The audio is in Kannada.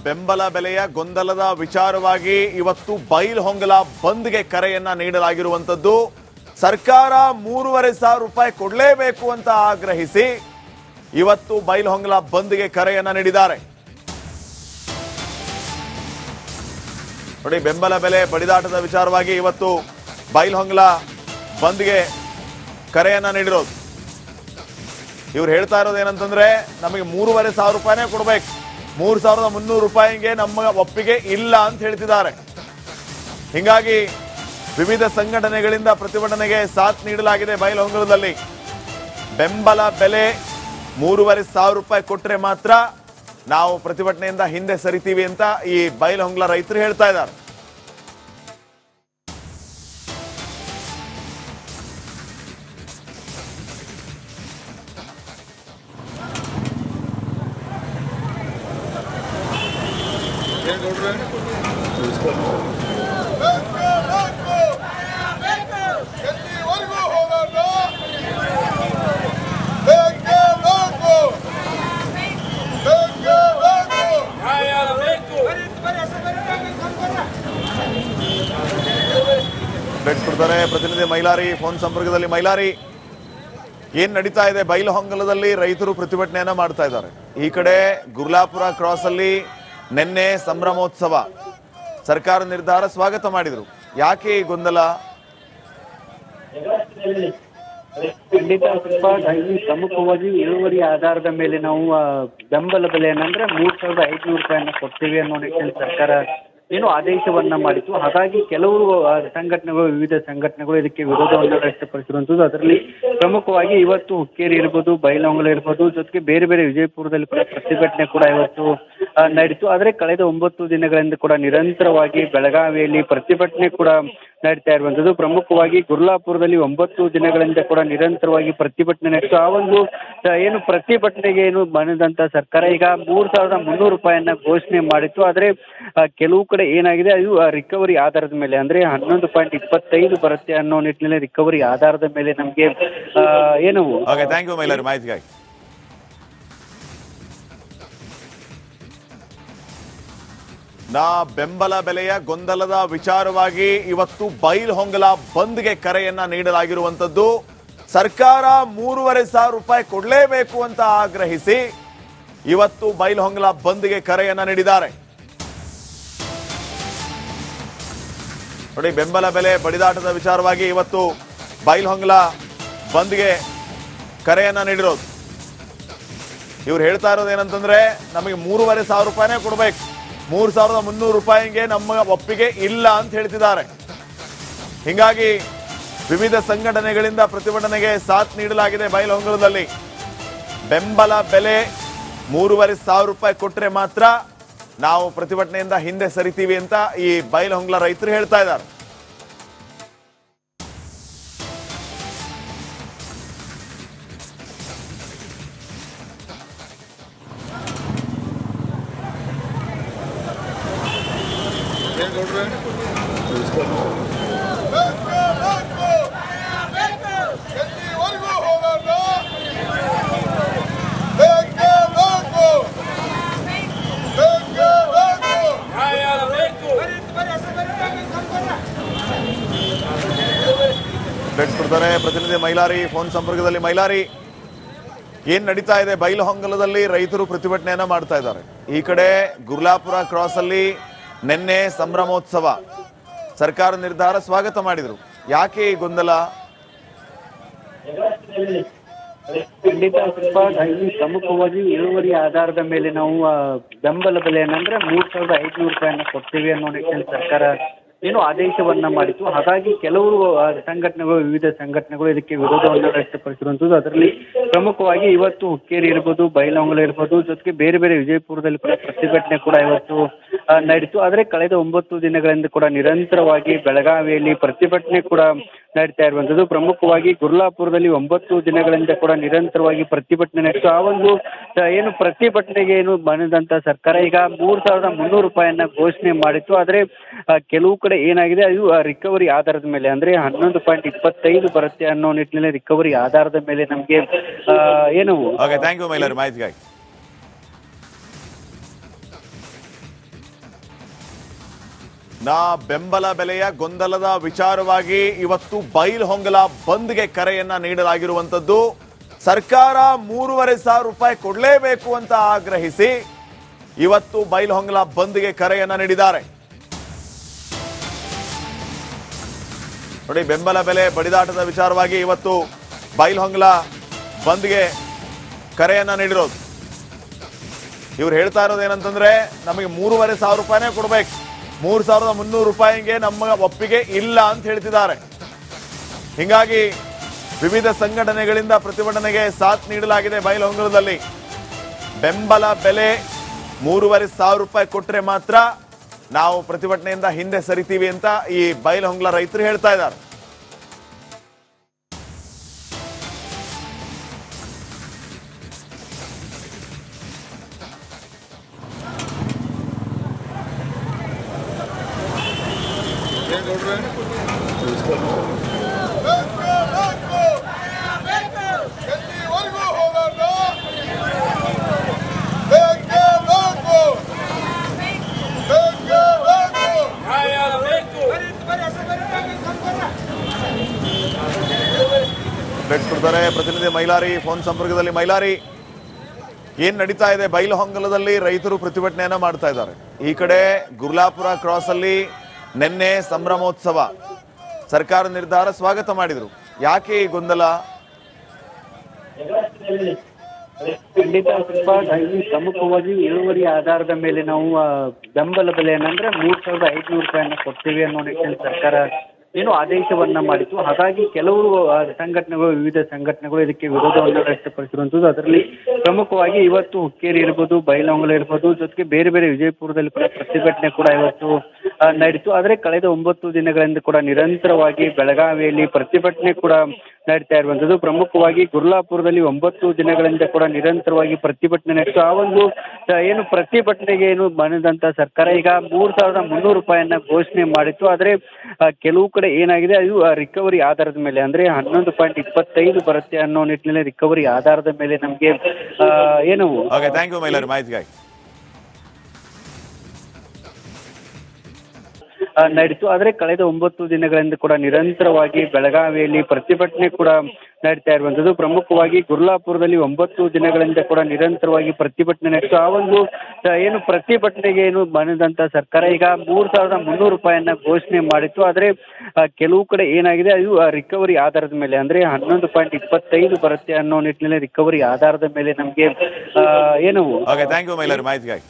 ಬೆಂಬಲ ಬೆಲೆಯ ಗೊಂದಲದ ವಿಚಾರವಾಗಿ ಇವತ್ತು ಬೈಲಹೊಂಗಲ ಬಂದ್ಗೆ ಕರೆಯನ್ನ ನೀಡಲಾಗಿರುವಂತದ್ದು. ಸರ್ಕಾರ 3,500 ರೂಪಾಯಿ ಕೊಡಲೇಬೇಕು ಅಂತ ಆಗ್ರಹಿಸಿ ಇವತ್ತು ಬೈಲಹೊಂಗಲ ಬಂದ್ಗೆ ಕರೆಯನ್ನ ನೀಡಿದ್ದಾರೆ. ನೋಡಿ, ಬೆಂಬಲ ಬೆಲೆ ಬಡಿದಾಟದ ವಿಚಾರವಾಗಿ ಇವತ್ತು ಬೈಲಹೊಂಗಲ ಬಂದ್ಗೆ ಕರೆಯನ್ನ ನೀಡಿರೋದು. ಇವ್ರು ಹೇಳ್ತಾ ಇರೋದು ಏನಂತಂದ್ರೆ, ನಮಗೆ 3,500 ರೂಪಾಯಿನೇ ಕೊಡ್ಬೇಕು, 3,300 ರೂಪಾಯಿಗೆ ನಮ್ಮ ಒಪ್ಪಿಗೆ ಇಲ್ಲ ಅಂತ ಹೇಳ್ತಿದ್ದಾರೆ. ಹಿಂಗಾಗಿ ವಿವಿಧ ಸಂಘಟನೆಗಳಿಂದ ಪ್ರತಿಭಟನೆಗೆ ಸಾಥ್ ನೀಡಲಾಗಿದೆ. ಬೈಲಹೊಂಗಲದಲ್ಲಿ ಬೆಂಬಲ ಬೆಲೆ 3,500 ರೂಪಾಯಿ ಕೊಟ್ಟರೆ ಮಾತ್ರ ನಾವು ಪ್ರತಿಭಟನೆಯಿಂದ ಹಿಂದೆ ಸರಿತೀವಿ ಅಂತ ಈ ಬೈಲಹೊಂಗಲ ರೈತರು ಹೇಳ್ತಾ ಇದ್ದಾರೆ. ಕೊಡ್ತಾರೆ ಪ್ರತಿನಿಧಿ ಮೈಲಾರಿ ಫೋನ್ ಸಂಪರ್ಕದಲ್ಲಿ. ಮೈಲಾರಿ, ಏನ್ ನಡೀತಾ ಇದೆ? ಬೈಲಹೊಂಗಲದಲ್ಲಿ ರೈತರು ಪ್ರತಿಭಟನೆಯನ್ನ ಮಾಡ್ತಾ ಇದ್ದಾರೆ. ಈ ಕಡೆ ಗುರ್ಲಾಪುರ ಕ್ರಾಸ್ ಅಲ್ಲಿ ನಿನ್ನೆ ಸಂಭ್ರಮೋತ್ಸವ, ಸರ್ಕಾರ ನಿರ್ಧಾರ ಸ್ವಾಗತ ಮಾಡಿದ್ರು. ಯಾಕೆ ಈ ಗೊಂದಲ? ಖಂಡಿತ ಪ್ರಮುಖವಾಗಿ ಇಳುವರಿ ಆಧಾರದ ಮೇಲೆ ನಾವು ಬೆಂಬಲ ಬೆಲೆಯನ್ನಂದ್ರೆ 3,500 ರೂಪಾಯಿಯನ್ನ ಕೊಡ್ತೀವಿ ಅನ್ನೋ ನಿಟ್ಟಿನಲ್ಲಿ ಸರ್ಕಾರ ಏನು ಆದೇಶವನ್ನ ಮಾಡಿತ್ತು. ಹಾಗಾಗಿ ಕೆಲವರು ಸಂಘಟನೆಗಳು, ವಿವಿಧ ಸಂಘಟನೆಗಳು ಇದಕ್ಕೆ ವಿರೋಧವನ್ನು ವ್ಯಕ್ತಪಡಿಸಿರುವಂತದ್ದು. ಅದರಲ್ಲಿ ಪ್ರಮುಖವಾಗಿ ಇವತ್ತು ಹುಕ್ಕೇರಿ ಇರ್ಬೋದು, ಬೈಲಹೊಂಗಲ ಇರ್ಬೋದು, ಜೊತೆಗೆ ಬೇರೆ ಬೇರೆ ವಿಜಯಪುರದಲ್ಲಿ ಕೂಡ ಪ್ರತಿಭಟನೆ ಕೂಡ ಇವತ್ತು ನಡೀತು. ಆದರೆ ಕಳೆದ 9 ದಿನಗಳಿಂದ ಕೂಡ ನಿರಂತರವಾಗಿ ಬೆಳಗಾವಿಯಲ್ಲಿ ಪ್ರತಿಭಟನೆ ಕೂಡ ನಡೀತಾ ಇರುವಂತದ್ದು. ಪ್ರಮುಖವಾಗಿ ಗುರ್ಲಾಪುರದಲ್ಲಿ 9 ದಿನಗಳಿಂದ ಕೂಡ ನಿರಂತರವಾಗಿ ಪ್ರತಿಭಟನೆ ನಡೀತು. ಆ ಒಂದು ಏನು ಪ್ರತಿಭಟನೆಗೆ ಏನು ಬಂದಂತ ಸರ್ಕಾರ ಈಗ 3,300 ರೂಪಾಯಿಯನ್ನ ಘೋಷಣೆ ಮಾಡಿತ್ತು. ಆದರೆ ಕೆಲವು ಕಡೆ ಏನಾಗಿದೆ, ಅದು ರಿಕವರಿ ಆಧಾರದ ಮೇಲೆ ಅಂದ್ರೆ 11.25 ಬರುತ್ತೆ ಅನ್ನೋ ನಿಟ್ಟಿನಲ್ಲಿ ರಿಕವರಿ ಆಧಾರದ ಮೇಲೆ ನಮಗೆ ಏನು. ಥ್ಯಾಂಕ್ ಯು ಮೈಲಾರಿ ಮಾಹಿತಿಗಾಗಿ. ಬೆಂಬಲ ಬೆಲೆಯ ಗೊಂದಲದ ವಿಚಾರವಾಗಿ ಇವತ್ತು ಬೈಲಹೊಂಗಲ ಬಂದ್ಗೆ ಕರೆಯನ್ನ ನೀಡಲಾಗಿರುವಂತದ್ದು. ಸರ್ಕಾರ 3,500 ರೂಪಾಯಿ ಕೊಡಲೇಬೇಕು ಅಂತ ಆಗ್ರಹಿಸಿ ಇವತ್ತು ಬೈಲಹೊಂಗಲ ಬಂದ್ಗೆ ಕರೆಯನ್ನ ನೀಡಿದ್ದಾರೆ. ನೋಡಿ, ಬೆಂಬಲ ಬೆಲೆ ಬಡಿದಾಟದ ವಿಚಾರವಾಗಿ ಇವತ್ತು ಬೈಲಹೊಂಗಲ ಬಂದ್ಗೆ ಕರೆಯನ್ನ ನೀಡಿರೋದು. ಇವ್ರು ಹೇಳ್ತಾ ಇರೋದು ಏನಂತಂದ್ರೆ, ನಮಗೆ 3,500 ರೂಪಾಯಿನೇ ಕೊಡ್ಬೇಕು, 3,300 ರೂಪಾಯಿಗೆ ನಮ್ಮ ಒಪ್ಪಿಗೆ ಇಲ್ಲ ಅಂತ ಹೇಳ್ತಿದ್ದಾರೆ. ಹಿಂಗಾಗಿ ವಿವಿಧ ಸಂಘಟನೆಗಳಿಂದ ಪ್ರತಿಭಟನೆಗೆ ಸಾಥ್ ನೀಡಲಾಗಿದೆ. ಬೈಲಹೊಂಗಲದಲ್ಲಿ ಬೆಂಬಲ ಬೆಲೆ 3,500 ರೂಪಾಯಿ ಕೊಟ್ಟರೆ ಮಾತ್ರ ನಾವು ಪ್ರತಿಭಟನೆಯಿಂದ ಹಿಂದೆ ಸರಿತೀವಿ ಅಂತ ಈ ಬೈಲಹೊಂಗಲ ರೈತರು ಹೇಳ್ತಾ ಇದ್ದಾರೆ. ಕೊಡ್ತಾರೆ ಪ್ರತಿನಿಧಿ ಮೈಲಾರಿ ಫೋನ್ ಸಂಪರ್ಕದಲ್ಲಿ. ಮೈಲಾರಿ, ಏನ್ ನಡೀತಾ ಇದೆ? ಬೈಲಹೊಂಗಲದಲ್ಲಿ ರೈತರು ಪ್ರತಿಭಟನೆಯನ್ನ ಮಾಡ್ತಾ ಇದ್ದಾರೆ. ಈ ಕಡೆ ಗುರ್ಲಾಪುರ ಕ್ರಾಸ್ ಅಲ್ಲಿ ನಿನ್ನೆ ಸಂಭ್ರಮೋತ್ಸವ, ಸರ್ಕಾರ ನಿರ್ಧಾರ ಸ್ವಾಗತ ಮಾಡಿದ್ರು. ಯಾಕೆ ಈ ಗೊಂದಲ? ಖಂಡಿತ ಪ್ರಮುಖವಾಗಿ ಇಳುವರಿ ಆಧಾರದ ಮೇಲೆ ನಾವು ಬೆಂಬಲ ಬೆಲೆಯನ್ನಂದ್ರೆ 3,500 ರೂಪಾಯಿಯನ್ನ ಕೊಡ್ತೀವಿ ಅನ್ನೋ ನಿಟ್ಟಿನಲ್ಲಿ ಸರ್ಕಾರ ಏನು ಆದೇಶವನ್ನ ಮಾಡಿತ್ತು. ಹಾಗಾಗಿ ಕೆಲವರು ಸಂಘಟನೆಗಳು, ವಿವಿಧ ಸಂಘಟನೆಗಳು ಇದಕ್ಕೆ ವಿರೋಧವನ್ನು ವ್ಯಕ್ತಪಡಿಸಿರುವಂತದ್ದು. ಅದರಲ್ಲಿ ಪ್ರಮುಖವಾಗಿ ಇವತ್ತು ಹುಕ್ಕೇರಿ ಇರ್ಬೋದು, ಬೈಲಹೊಂಗಲ ಇರ್ಬೋದು, ಜೊತೆಗೆ ಬೇರೆ ಬೇರೆ ವಿಜಯಪುರದಲ್ಲಿ ಕೂಡ ಪ್ರತಿಭಟನೆ ಕೂಡ ಇವತ್ತು ನಡೀತು. ಆದರೆ ಕಳೆದ 9 ದಿನಗಳಿಂದ ಕೂಡ ನಿರಂತರವಾಗಿ ಬೆಳಗಾವಿಯಲ್ಲಿ ಪ್ರತಿಭಟನೆ ಕೂಡ ನಡೀತಾ ಇರುವಂತದ್ದು. ಪ್ರಮುಖವಾಗಿ ಗುರ್ಲಾಪುರದಲ್ಲಿ 9 ದಿನಗಳಿಂದ ಕೂಡ ನಿರಂತರವಾಗಿ ಪ್ರತಿಭಟನೆ ನಡೀತು. ಆ ಒಂದು ಏನು ಪ್ರತಿಭಟನೆಗೆ ಏನು ಬಂದಂತ ಸರ್ಕಾರ ಈಗ 3,300 ರೂಪಾಯಿಯನ್ನ ಘೋಷಣೆ ಮಾಡಿತ್ತು. ಆದರೆ ಕೆಲವು ಕಡೆ ಏನಾಗಿದೆ, ಅದು ರಿಕವರಿ ಆಧಾರದ ಮೇಲೆ ಅಂದ್ರೆ 11.25 ಬರುತ್ತೆ ಅನ್ನೋ ನಿಟ್ಟಿನಲ್ಲಿ ರಿಕವರಿ ಆಧಾರದ ಮೇಲೆ ನಮಗೆ ಏನು. ಥ್ಯಾಂಕ್ ಯು ಮೈಲಾರಿ ಮಾಹಿತಿಗಾಗಿ. ಬೆಂಬಲ ಬೆಲೆಯ ಗೊಂದಲದ ವಿಚಾರವಾಗಿ ಇವತ್ತು ಬೈಲಹೊಂಗಲ ಬಂದ್ಗೆ ಕರೆಯನ್ನ ನೀಡಲಾಗಿರುವಂತದ್ದು. ಸರ್ಕಾರ 3,500 ರೂಪಾಯಿ ಕೊಡಲೇಬೇಕು ಅಂತ ಆಗ್ರಹಿಸಿ ಇವತ್ತು ಬೈಲಹೊಂಗಲ ಬಂದ್ಗೆ ಕರೆಯನ್ನ ನೀಡಿದ್ದಾರೆ. ನೋಡಿ, ಬೆಂಬಲ ಬೆಲೆ ಬಡಿದಾಟದ ವಿಚಾರವಾಗಿ ಇವತ್ತು ಬೈಲಹೊಂಗಲ ಬಂದ್ಗೆ ಕರೆಯನ್ನ ನೀಡಿರೋದು. ಇವ್ರು ಹೇಳ್ತಾ ಇರೋದು ಏನಂತಂದ್ರೆ, ನಮಗೆ 3,500 ರೂಪಾಯಿನೇ ಕೊಡ್ಬೇಕು, 3,300 ರೂಪಾಯಿಗೆ ನಮ್ಮ ಒಪ್ಪಿಗೆ ಇಲ್ಲ ಅಂತ ಹೇಳ್ತಿದ್ದಾರೆ. ಹಿಂಗಾಗಿ ವಿವಿಧ ಸಂಘಟನೆಗಳಿಂದ ಪ್ರತಿಭಟನೆಗೆ ಸಾಥ್ ನೀಡಲಾಗಿದೆ. ಬೈಲಹೊಂಗಲದಲ್ಲಿ ಬೆಂಬಲ ಬೆಲೆ 3,500 ರೂಪಾಯಿ ಕೊಟ್ಟರೆ ಮಾತ್ರ ನಾವು ಪ್ರತಿಭಟನೆಯಿಂದ ಹಿಂದೆ ಸರಿತೀವಿ ಅಂತ ಈ ಬೈಲಹೊಂಗಲ ರೈತರು ಹೇಳ್ತಾ ಇದ್ದಾರೆ. ಕೊಡ್ತಾರೆ ಪ್ರತಿನಿಧಿ ಮೈಲಾರಿ ಫೋನ್ ಸಂಪರ್ಕದಲ್ಲಿ. ಮೈಲಾರಿ, ಏನ್ ನಡೀತಾ ಇದೆ ಬೈಲಹೊಂಗಲದಲ್ಲಿ? ರೈತರು ಪ್ರತಿಭಟನೆಯನ್ನ ಮಾಡ್ತಾ ಇದ್ದಾರೆ. ಈ ಕಡೆ ಗುರ್ಲಾಪುರ ಕ್ರಾಸ್ ಅಲ್ಲಿ ನಿನ್ನೆ ಸಂಭ್ರಮೋತ್ಸವ, ಸರ್ಕಾರ ನಿರ್ಧಾರ ಸ್ವಾಗತ ಮಾಡಿದ್ರು. ಯಾಕೆ ಈ ಗೊಂದಲ? ಖಂಡಿತ ಸ್ವಲ್ಪ ಪ್ರಮುಖವಾಗಿ ಇಳುವರಿ ಆಧಾರದ ಮೇಲೆ ನಾವು ಬೆಂಬಲ ಬೆಲೆ ಏನಂದ್ರೆ 3,500 ರೂಪಾಯಿಯನ್ನ ಕೊಡ್ತೀವಿ ಅನ್ನೋ ನಿಟ್ಟಿನಲ್ಲಿ ಸರ್ಕಾರ ಏನು ಆದೇಶವನ್ನ ಮಾಡಿತ್ತು. ಹಾಗಾಗಿ ಕೆಲವು ಸಂಘಟನೆಗಳು, ವಿವಿಧ ಸಂಘಟನೆಗಳು ಇದಕ್ಕೆ ವಿರೋಧವನ್ನು ವ್ಯಕ್ತಪಡಿಸಿರುವಂಥದ್ದು. ಅದರಲ್ಲಿ ಪ್ರಮುಖವಾಗಿ ಇವತ್ತು ಹುಕ್ಕೇರಿ ಇರ್ಬೋದು, ಬೈಲಹೊಂಗಲ ಇರ್ಬೋದು, ಜೊತೆಗೆ ಬೇರೆ ಬೇರೆ ವಿಜಯಪುರದಲ್ಲಿ ಕೂಡ ಪ್ರತಿಭಟನೆ ಕೂಡ ಇವತ್ತು ನಡೀತು. ಆದರೆ ಕಳೆದ 9 ದಿನಗಳಿಂದ ಕೂಡ ನಿರಂತರವಾಗಿ ಬೆಳಗಾವಿಯಲ್ಲಿ ಪ್ರತಿಭಟನೆ ಕೂಡ ನಡೀತಾ ಇರುವಂಥದ್ದು. ಪ್ರಮುಖವಾಗಿ ಗುರ್ಲಾಪುರದಲ್ಲಿ 9 ದಿನಗಳಿಂದ ಕೂಡ ನಿರಂತರವಾಗಿ ಪ್ರತಿಭಟನೆ ನಡೀತು. ಆ ಒಂದು ಏನು ಪ್ರತಿಭಟನೆಗೆ ಏನು ಬಂದಂತ ಸರ್ಕಾರ ಈಗ 3,300 ರೂಪಾಯಿಯನ್ನ ಘೋಷಣೆ ಮಾಡಿತ್ತು. ಆದರೆ ಕೆಲವು ಕಡೆ ಏನಾಗಿದೆ, ಅದು ರಿಕವರಿ ಆಧಾರದ ಮೇಲೆ ಅಂದ್ರೆ 11.25 ಬರುತ್ತೆ ಅನ್ನೋ ನಿಟ್ಟಿನಲ್ಲಿ ರಿಕವರಿ ಆಧಾರದ ಮೇಲೆ ನಮಗೆ ಏನು ಥ್ಯಾಂಕ್ ಯು ಮೈಲಾರಿ ಮಾಹಿತಿಗಾಗಿ ನಡೀತು. ಆದರೆ ಕಳೆದ 9 ದಿನಗಳಿಂದ ಕೂಡ ನಿರಂತರವಾಗಿ ಬೆಳಗಾವಿಯಲ್ಲಿ ಪ್ರತಿಭಟನೆ ಕೂಡ ನಡೀತಾ ಇರುವಂಥದ್ದು. ಪ್ರಮುಖವಾಗಿ ಗುರ್ಲಾಪುರದಲ್ಲಿ 9 ದಿನಗಳಿಂದ ಕೂಡ ನಿರಂತರವಾಗಿ ಪ್ರತಿಭಟನೆ ನಡೀತು. ಆ ಒಂದು ಏನು ಪ್ರತಿಭಟನೆಗೆ ಏನು ಬಂದಂತ ಸರ್ಕಾರ ಈಗ 3,300 ರೂಪಾಯಿಯನ್ನ ಘೋಷಣೆ ಮಾಡಿತ್ತು. ಆದರೆ ಕೆಲವು ಕಡೆ ಏನಾಗಿದೆ, ಅದು ರಿಕವರಿ ಆಧಾರದ ಮೇಲೆ ಅಂದ್ರೆ 11.25 ಬರುತ್ತೆ ಅನ್ನೋ ನಿಟ್ಟಿನಲ್ಲಿ ರಿಕವರಿ ಆಧಾರದ ಮೇಲೆ ನಮಗೆ ಏನು ಥ್ಯಾಂಕ್ ಯು ಮೈಲಾರಿ ಮಾಹಿತಿಗಾಗಿ